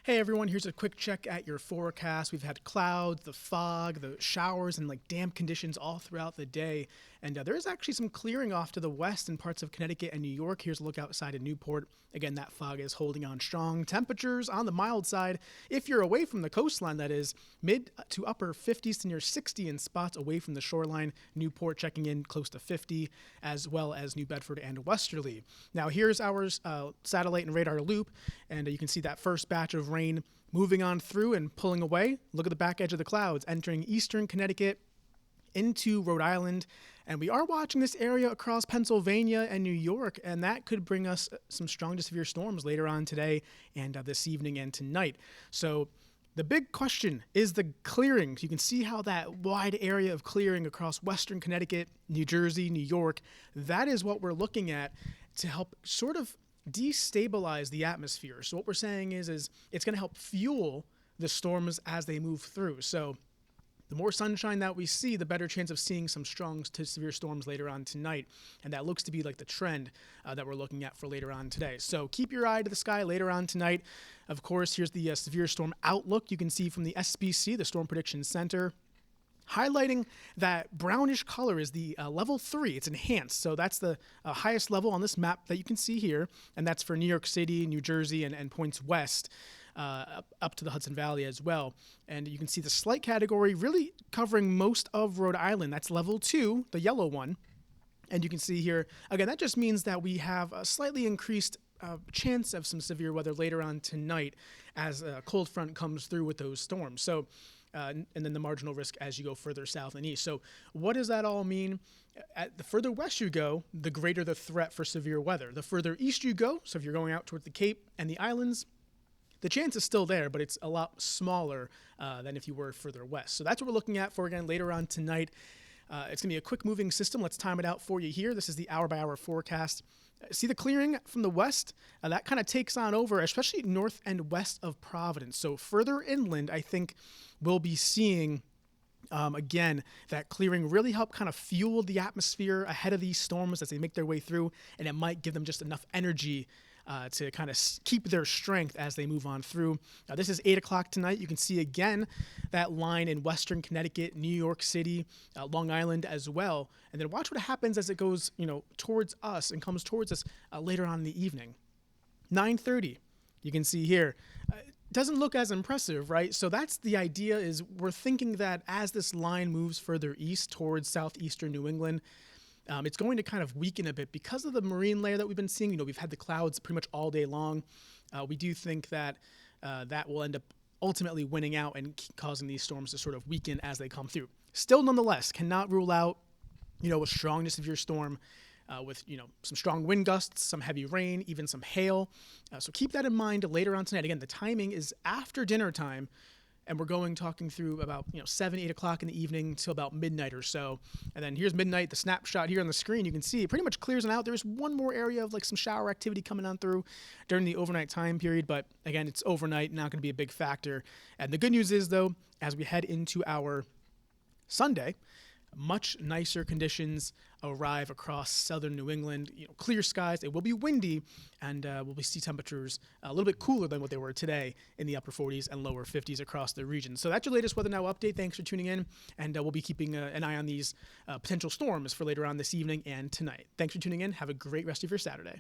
Hey everyone, here's a quick check at your forecast. We've had clouds, the fog, the showers, and damp conditions all throughout the day. And there is actually some clearing off to the west in parts of Connecticut and New York. Here's a look outside of Newport. Again, that fog is holding on strong. Temperatures on the mild side, if you're away from the coastline, that is mid to upper 50s to near 60 in spots away from the shoreline. Newport checking in close to 50, as well as New Bedford and Westerly. Now here's our satellite and radar loop, and you can see that first batch of rain moving on through and pulling away. Look at the back edge of the clouds entering eastern Connecticut into Rhode Island, and we are watching this area across Pennsylvania and New York, and that could bring us some strong to severe storms later on today and this evening and tonight. So the big question is the clearing. You can see how that wide area of clearing across western Connecticut, New Jersey, New York, that is what we're looking at to help sort of destabilize the atmosphere. So what we're saying is it's going to help fuel the storms as they move through. So the more sunshine that we see, the better chance of seeing some strong to severe storms later on tonight. And that looks to be like the trend that we're looking at for later on today. So keep your eye to the sky later on tonight. Of course, here's the severe storm outlook you can see from the SPC, the Storm Prediction Center. Highlighting that brownish color is the level 3. It's enhanced. So that's the highest level on this map that you can see here. And that's for New York City, New Jersey, and points west up to the Hudson Valley as well. And you can see the slight category really covering most of Rhode Island. That's level 2, the yellow one. And you can see here, again, that just means that we have a slightly increased chance of some severe weather later on tonight as a cold front comes through with those storms. So and then the marginal risk as you go further south and east. So what does that all mean? The further west you go, the greater the threat for severe weather. The further east you go, so if you're going out toward the Cape and the islands, the chance is still there, but it's a lot smaller than if you were further west. So that's what we're looking at for, again, later on tonight. It's going to be a quick moving system. Let's time it out for you here. This is the hour-by-hour forecast. See the clearing from the west? That kind of takes on over, especially north and west of Providence. So further inland, I think we'll be seeing, again, that clearing really help kind of fuel the atmosphere ahead of these storms as they make their way through, and it might give them just enough energy to kind of keep their strength as they move on through. This is 8 o'clock tonight. You can see again that line in western Connecticut, New York City, Long Island as well. And then watch what happens as it goes, towards us and comes towards us later on in the evening. 9:30, you can see here. Doesn't look as impressive, right? So that's the idea, is we're thinking that as this line moves further east towards southeastern New England, it's going to kind of weaken a bit because of the marine layer that we've been seeing. We've had the clouds pretty much all day long. We do think that that will end up ultimately winning out and causing these storms to sort of weaken as they come through. Still, nonetheless, cannot rule out, a strong to severe storm with, some strong wind gusts, some heavy rain, even some hail. So keep that in mind later on tonight. Again, the timing is after dinner time. And we're talking through about 7, 8 o'clock in the evening till about midnight or so. And then here's midnight, the snapshot here on the screen. You can see it pretty much clears it out. There's one more area of some shower activity coming on through during the overnight time period. But again, it's overnight, not going to be a big factor. And the good news is, though, as we head into our Sunday, much nicer conditions arrive across southern New England. Clear skies. It will be windy, and we'll see temperatures a little bit cooler than what they were today in the upper 40s and lower 50s across the region. So that's your latest Weather Now update. Thanks for tuning in, and we'll be keeping an eye on these potential storms for later on this evening and tonight. Thanks for tuning in. Have a great rest of your Saturday.